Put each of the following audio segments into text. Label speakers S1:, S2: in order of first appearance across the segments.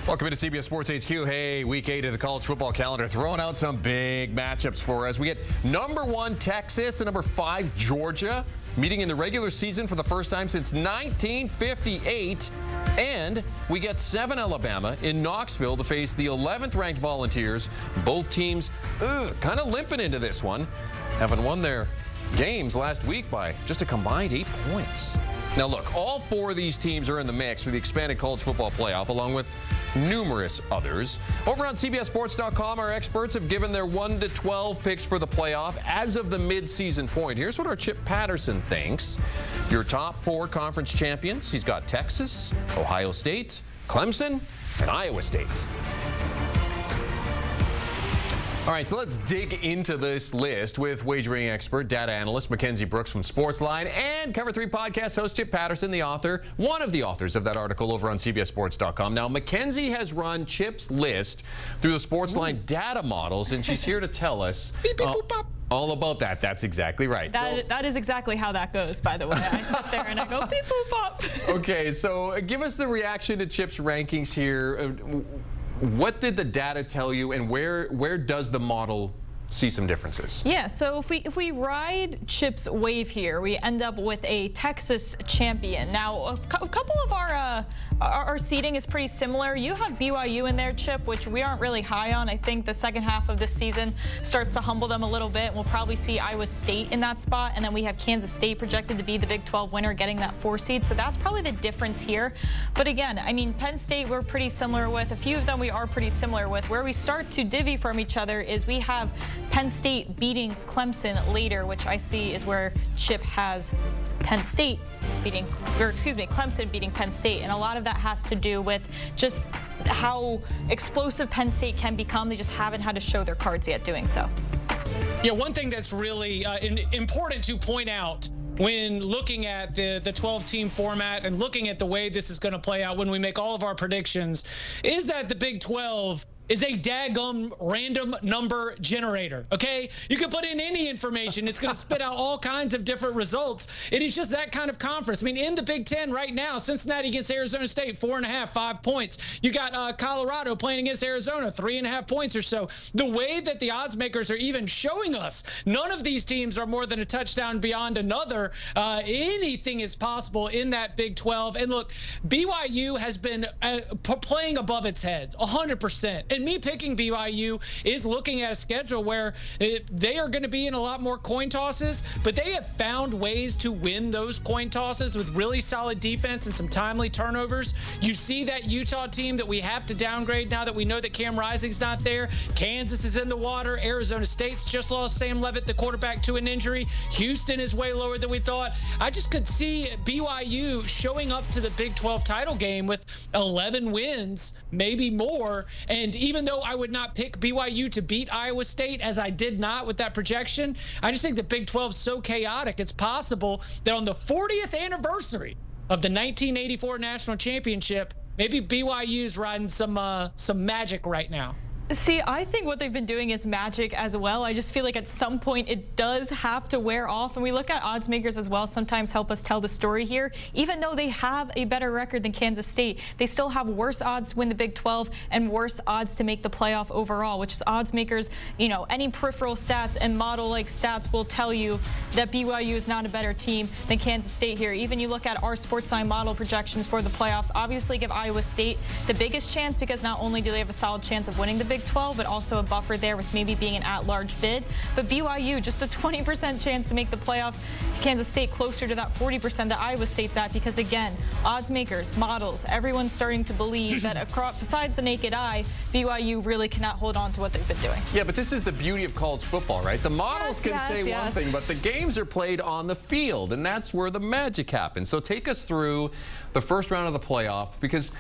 S1: Welcome into CBS Sports HQ. Hey, week 8 of the college football calendar, throwing out some big matchups for us. We get number 1 Texas and number 5 Georgia meeting in the regular season for the first time since 1958. And we get 7 Alabama in Knoxville to face the 11th ranked Volunteers. Both teams kind of limping into this one, having won their games last week by just a combined 8 points. Now look, all 4 of these teams are in the mix for the expanded college football playoff, along with numerous others. Over on CBSSports.com, our experts have given their 1 to 12 picks for the playoff as of the mid-season point. Here's what our Chip Patterson thinks. Your top 4 conference champions, he's got Texas, Ohio State, Clemson, and Iowa State. All right, so let's dig into this list with wagering expert, data analyst Mackenzie from Sportsline, and Cover 3 podcast host Chip Patterson, the author, one of the authors of that article over on CBSSports.com. Now, Mackenzie has run Chip's list through the Sportsline data models, and she's here to tell us all about that. That's exactly right.
S2: That is exactly how that goes, by the way. I sit there and I go, beep, boop, pop.
S1: Okay, so give us the reaction to Chip's rankings here. What did the data tell you, and where does the model see some differences?
S2: Yeah, so if we ride Chip's wave here, we end up with a Texas champion. Now, a couple of our seeding is pretty similar. You have BYU in there, Chip, which we aren't really high on. I think the second half of this season starts to humble them a little bit. We'll probably see Iowa State in that spot, and then we have Kansas State projected to be the Big 12 winner, getting that 4 seed. So that's probably the difference here. But again, I mean, Penn State we're pretty similar with. A few of them we are pretty similar with. Where we start to divvy from each other is we have Penn State beating Clemson later, which I see is where Chip has Clemson beating Penn State. And a lot of that has to do with just how explosive Penn State can become. They just haven't had to show their cards yet doing so.
S3: Yeah, one thing that's really important to point out when looking at the 12-team format and looking at the way this is going to play out when we make all of our predictions is that the Big 12 is a daggum random number generator, okay? You can put in any information. It's going to spit out all kinds of different results. It is just that kind of conference. I mean, in the Big 10 right now, Cincinnati against Arizona State, 4.5, 5 points. You got Colorado playing against Arizona, 3.5 points or so. The way that the odds makers are even showing us, none of these teams are more than a touchdown beyond another. Anything is possible in that Big 12. And look, BYU has been playing above its head, 100%. And me picking BYU is looking at a schedule where they are going to be in a lot more coin tosses, but they have found ways to win those coin tosses with really solid defense and some timely turnovers. You see that Utah team that we have to downgrade now that we know that Cam Rising's not there. Kansas is in the water. Arizona State's just lost Sam Leavitt, the quarterback, to an injury. Houston is way lower than we thought. I just could see BYU showing up to the Big 12 title game with 11 wins, maybe more, and even though I would not pick BYU to beat Iowa State, as I did not with that projection, I just think the Big 12 is so chaotic. It's possible that on the 40th anniversary of the 1984 national championship, maybe BYU is riding some magic right now.
S2: See, I think what they've been doing is magic as well. I just feel like at some point it does have to wear off. And we look at odds makers as well, sometimes help us tell the story here. Even though they have a better record than Kansas State, they still have worse odds to win the Big 12 and worse odds to make the playoff overall, which is odds makers, you know, any peripheral stats and model-like stats will tell you that BYU is not a better team than Kansas State here. Even you look at our Sportsline model projections for the playoffs, obviously give Iowa State the biggest chance because not only do they have a solid chance of winning the Big 12, but also a buffer there with maybe being an at-large bid. But BYU, just a 20% chance to make the playoffs. Kansas State closer to that 40% that Iowa State's at because, again, odds makers, models, everyone's starting to believe that besides the naked eye, BYU really cannot hold on to what they've been doing.
S1: Yeah, but this is the beauty of college football, right? The models can say one thing, but the games are played on the field, and that's where the magic happens. So take us through the first round of the playoff because,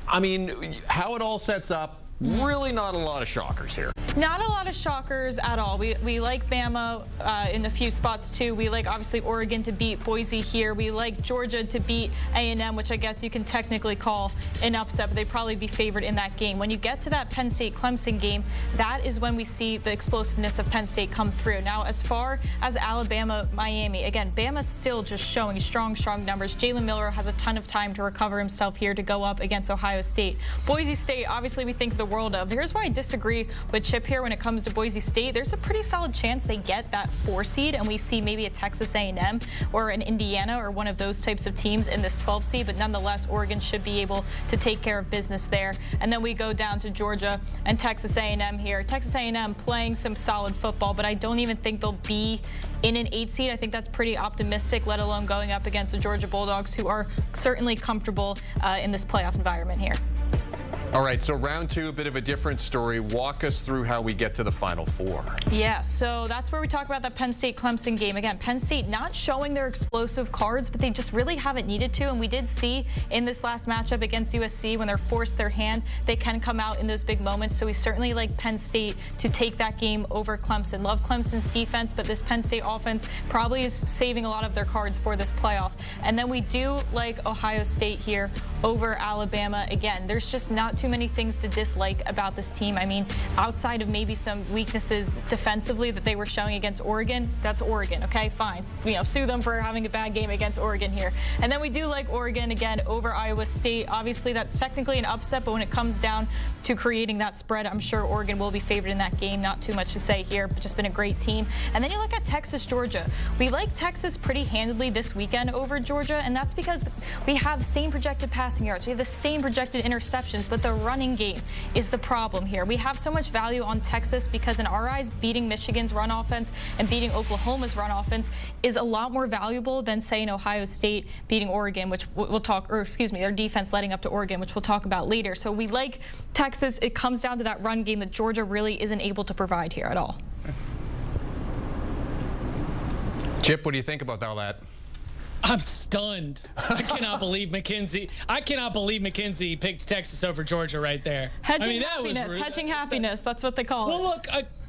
S1: I mean, how it all sets up, Really not a lot of shockers here.
S2: Not a lot of shockers at all. We like Bama in a few spots too. We like obviously Oregon to beat Boise here. We like Georgia to beat A&M, which I guess you can technically call an upset, but they'd probably be favored in that game. When you get to that Penn State-Clemson game, that is when we see the explosiveness of Penn State come through. Now, as far as Alabama-Miami, again, Bama's still just showing strong numbers. Jalen Miller has a ton of time to recover himself here to go up against Ohio State. Boise State, obviously we think the world of. Here's why I disagree with Chip here when it comes to Boise State. There's a pretty solid chance they get that 4 seed, and we see maybe a Texas A&M or an Indiana or one of those types of teams in this 12 seed, but nonetheless, Oregon should be able to take care of business there. And then we go down to Georgia and Texas A&M here. Texas A&M playing some solid football, but I don't even think they'll be in an 8 seed. I think that's pretty optimistic, let alone going up against the Georgia Bulldogs, who are certainly comfortable in this playoff environment here.
S1: All right, so round 2, a bit of a different story. Walk us through how we get to the Final Four.
S2: Yeah, so that's where we talk about that Penn State-Clemson game. Again, Penn State not showing their explosive cards, but they just really haven't needed to. And we did see in this last matchup against USC, when they're forced their hand, they can come out in those big moments. So we certainly like Penn State to take that game over Clemson. Love Clemson's defense, but this Penn State offense probably is saving a lot of their cards for this playoff. And then we do like Ohio State here over Alabama. Again, there's just not too many things to dislike about this team. I mean, outside of maybe some weaknesses defensively that they were showing against Oregon, that's Oregon, okay, fine. Sue them for having a bad game against Oregon here. And then we do like Oregon again over Iowa State. Obviously, that's technically an upset, but when it comes down to creating that spread, I'm sure Oregon will be favored in that game. Not too much to say here, but just been a great team. And then you look at Texas, Georgia. We like Texas pretty handedly this weekend over Georgia, and that's because we have the same projected passing yards. We have the same projected interceptions, but the running game is the problem here. We have so much value on Texas because in our eyes, beating Michigan's run offense and beating Oklahoma's run offense is a lot more valuable than, say, in Ohio State beating Oregon, which we'll talk, or excuse me, their defense letting up to Oregon, which we'll talk about later. So we like Texas. It comes down to that run game that Georgia really isn't able to provide here at all.
S1: Chip, what do you think about all that?
S3: I'm stunned. I cannot believe Mackenzie. I cannot believe Mackenzie picked Texas over Georgia right there.
S2: Hedging happiness. Hedging happiness. That's what they call it.
S3: Well, look.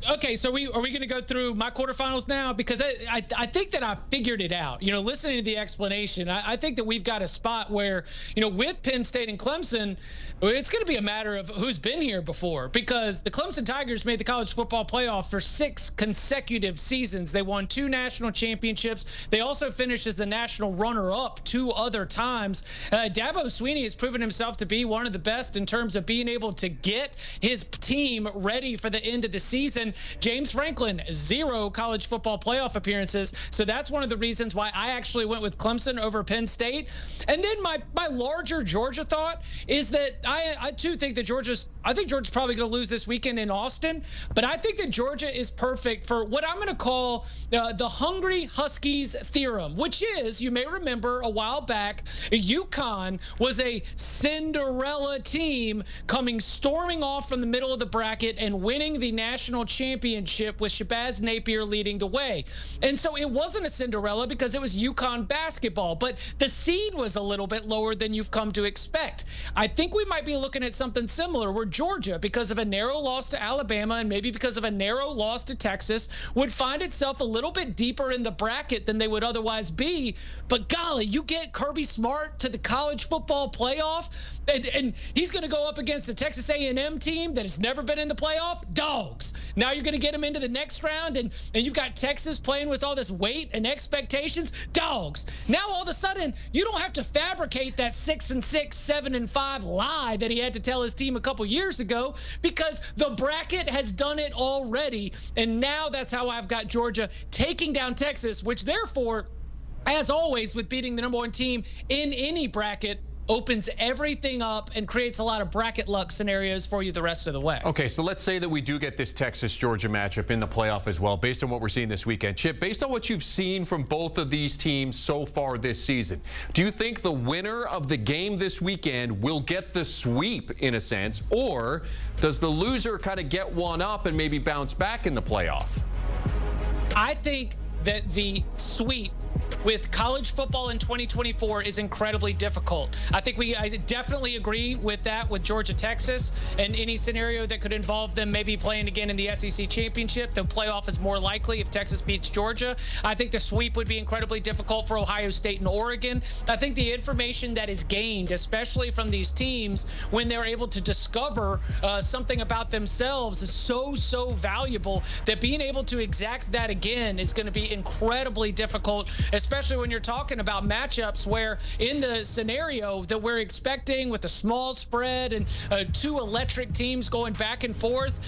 S3: Okay, so are we going to go through my quarterfinals now? Because I think that I figured it out. Listening to the explanation, I think that we've got a spot where, with Penn State and Clemson, it's going to be a matter of who's been here before. Because the Clemson Tigers made the college football playoff for 6 consecutive seasons. They won 2 national championships. They also finished as the national runner-up 2 other times. Dabo Swinney has proven himself to be one of the best in terms of being able to get his team ready for the end of the season. James Franklin, 0 college football playoff appearances. So that's one of the reasons why I actually went with Clemson over Penn State. And then my larger Georgia thought is that I too think that Georgia's probably going to lose this weekend in Austin. But I think that Georgia is perfect for what I'm going to call the Hungry Huskies theorem, which is, you may remember a while back, UConn was a Cinderella team coming storming off from the middle of the bracket and winning the national championship with Shabazz Napier leading the way. And so it wasn't a Cinderella because it was UConn basketball, but the seed was a little bit lower than you've come to expect. I think we might be looking at something similar where Georgia, because of a narrow loss to Alabama and maybe because of a narrow loss to Texas, would find itself a little bit deeper in the bracket than they would otherwise be. But golly, you get Kirby Smart to the college football playoff, and he's going to go up against the Texas A&M team that has never been in the playoff. Dogs. Now you're going to get him into the next round, and you've got Texas playing with all this weight and expectations. Dogs. Now all of a sudden, you don't have to fabricate that 6-6, 7-5 lie that he had to tell his team a couple years ago, because the bracket has done it already. And now that's how I've got Georgia taking down Texas, which therefore, as always, with beating the #1 team in any bracket, opens everything up and creates a lot of bracket luck scenarios for you the rest of the way.
S1: Okay, so let's say that we do get this Texas-Georgia matchup in the playoff as well, based on what we're seeing this weekend. Chip, based on what you've seen from both of these teams so far this season, do you think the winner of the game this weekend will get the sweep, in a sense, or does the loser kind of get one up and maybe bounce back in the playoff?
S3: I think that the sweep with college football in 2024 is incredibly difficult. I definitely agree with that with Georgia, Texas, and any scenario that could involve them maybe playing again in the SEC championship. The playoff is more likely if Texas beats Georgia. I think the sweep would be incredibly difficult for Ohio State and Oregon. I think the information that is gained, especially from these teams when they're able to discover something about themselves, is so valuable that being able to exact that again is going to be incredibly difficult, especially when you're talking about matchups where in the scenario that we're expecting with a small spread and two electric teams going back and forth,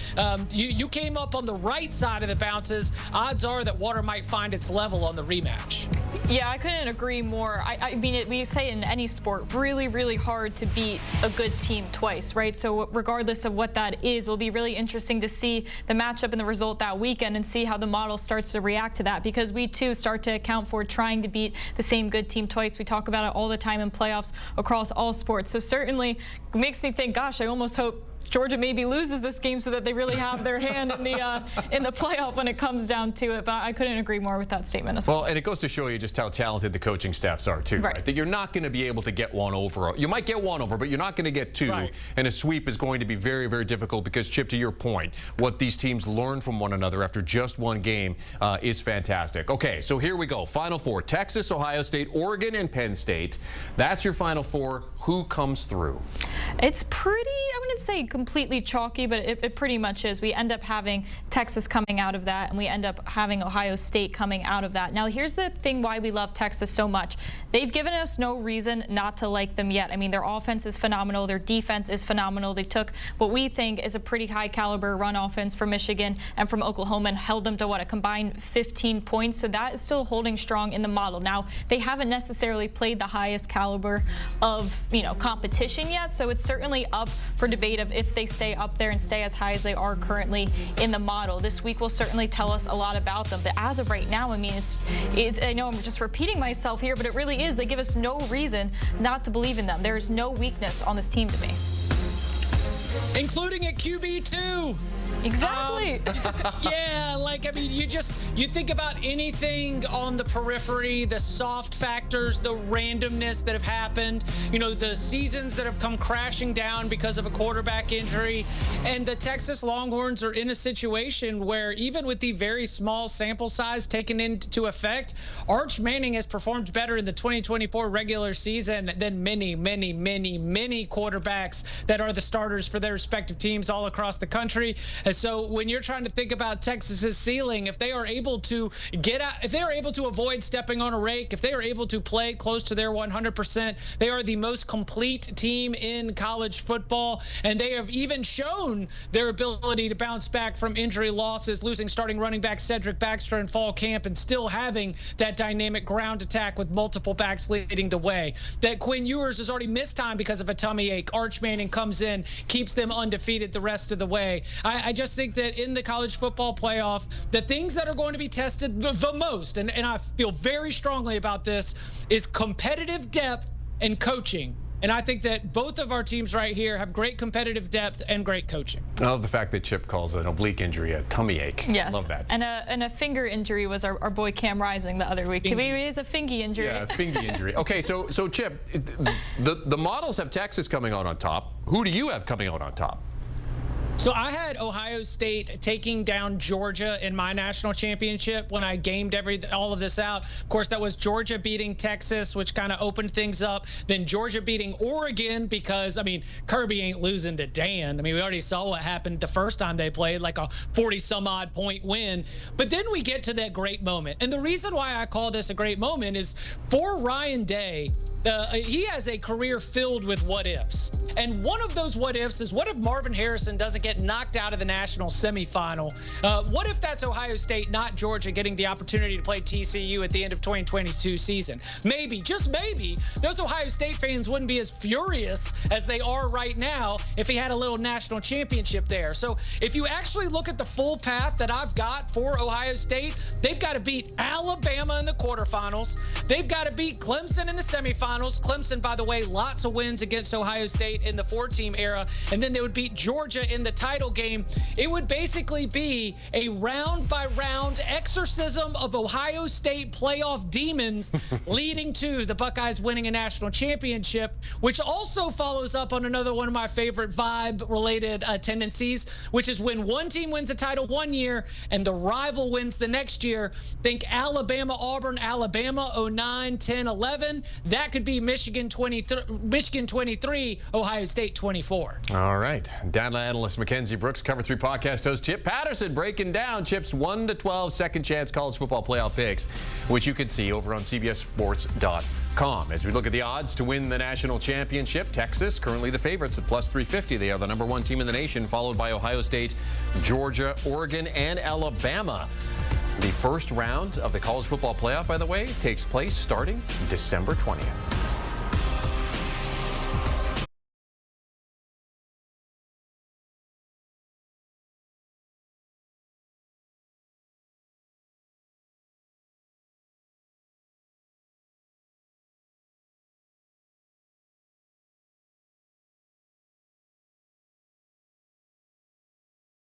S3: you came up on the right side of the bounces. Odds are that water might find its level on the rematch.
S2: Yeah, I couldn't agree more. I mean, we say in any sport, really hard to beat a good team twice, right? So regardless of what that is, it'll be really interesting to see the matchup and the result that weekend and see how the model starts to react to that, because we too start to account for trying to beat the same good team twice. We talk about it all the time in playoffs across all sports. So certainly it makes me think, gosh, I almost hope Georgia maybe loses this game so that they really have their hand in the playoff when it comes down to it. But I couldn't agree more with that statement as well.
S1: Well, and it goes to show you just how talented the coaching staffs are too, right? That you're not going to be able to get one over. You might get one over, but you're not going to get two. Right. And a sweep is going to be very difficult because, Chip, to your point, what these teams learn from one another after just one game is fantastic. Okay, so here we go. Final four: Texas, Ohio State, Oregon, and Penn State. That's your Final Four. Who comes through?
S2: It's pretty, I wouldn't say completely chalky, but it pretty much is. We end up having Texas coming out of that, and we end up having Ohio State coming out of that. Now, here's the thing why we love Texas so much. They've given us no reason not to like them yet. I mean, their offense is phenomenal. Their defense is phenomenal. They took what we think is a pretty high caliber run offense from Michigan and from Oklahoma and held them to, what, a combined 15 points. So that is still holding strong in the model. Now, they haven't necessarily played the highest caliber of, competition yet. So it's certainly up for debate of if they stay up there and stay as high as they are currently in the model. This week will certainly tell us a lot about them. But as of right now, I mean, I know I'm just repeating myself here, but it really is. They give us no reason not to believe in them. There is no weakness on this team to me.
S3: Including at QB2.
S2: Exactly.
S3: Yeah, you think about anything on the periphery, the soft factors, the randomness that have happened, the seasons that have come crashing down because of a quarterback injury. And the Texas Longhorns are in a situation where even with the very small sample size taken into effect, Arch Manning has performed better in the 2024 regular season than many quarterbacks that are the starters for their respective teams all across the country. And so when you're trying to think about Texas's ceiling, if they are able to get out, if they are able to avoid stepping on a rake, if they are able to play close to their 100%, they are the most complete team in college football. And they have even shown their ability to bounce back from injury losses, losing starting running back Cedric Baxter in fall camp and still having that dynamic ground attack with multiple backs leading the way. That Quinn Ewers has already missed time because of a tummy ache. Arch Manning comes in, keeps them undefeated the rest of the way. I just think that in the college football playoff, the things that are going to be tested the most, and I feel very strongly about this, is competitive depth and coaching. And I think that both of our teams right here have great competitive depth and great coaching.
S1: I love the fact that Chip calls an oblique injury a tummy ache.
S2: Yes.
S1: Love that.
S2: And a finger injury was our boy Cam Rising the other week. To me, it is a fingy injury.
S1: Yeah, a fingy injury. Okay, so Chip, the models have Texas coming out on top. Who do you have coming out on top?
S3: So I had Ohio State taking down Georgia in my national championship when I gamed all of this out. Of course, that was Georgia beating Texas, which kind of opened things up. Then Georgia beating Oregon because, Kirby ain't losing to Dan. We already saw what happened the first time they played, like a 40-some-odd point win. But then we get to that great moment. And the reason why I call this a great moment is for Ryan Day, he has a career filled with what-ifs. And one of those what-ifs is, what if Marvin Harrison doesn't get knocked out of the national semifinal? What if that's Ohio State, not Georgia, getting the opportunity to play TCU at the end of 2022 season? Maybe, just maybe, those Ohio State fans wouldn't be as furious as they are right now if he had a little national championship there. So if you actually look at the full path that I've got for Ohio State, they've got to beat Alabama in the quarterfinals. They've got to beat Clemson in the semifinals. quarterfinals. Clemson, by the way, lots of wins against Ohio State in the 4-team era, and then they would beat Georgia in the title game. It would basically be a round-by-round exorcism of Ohio State playoff demons leading to the Buckeyes winning a national championship, which also follows up on another one of my favorite vibe-related tendencies, which is when one team wins a title one year and the rival wins the next year. Think Alabama, Auburn, Alabama, 09, 10, 11. That could be Michigan 23, Ohio State 24.
S1: All right. Data analyst Mackenzie Brooks, Cover 3 podcast host Chip Patterson, breaking down Chip's 1-12 second chance college football playoff picks, which you can see over on CBSSports.com. As we look at the odds to win the national championship, Texas currently the favorites at plus 350. They are the #1 team in the nation, followed by Ohio State, Georgia, Oregon, and Alabama. The first round of the college football playoff, by the way, takes place starting December 20th.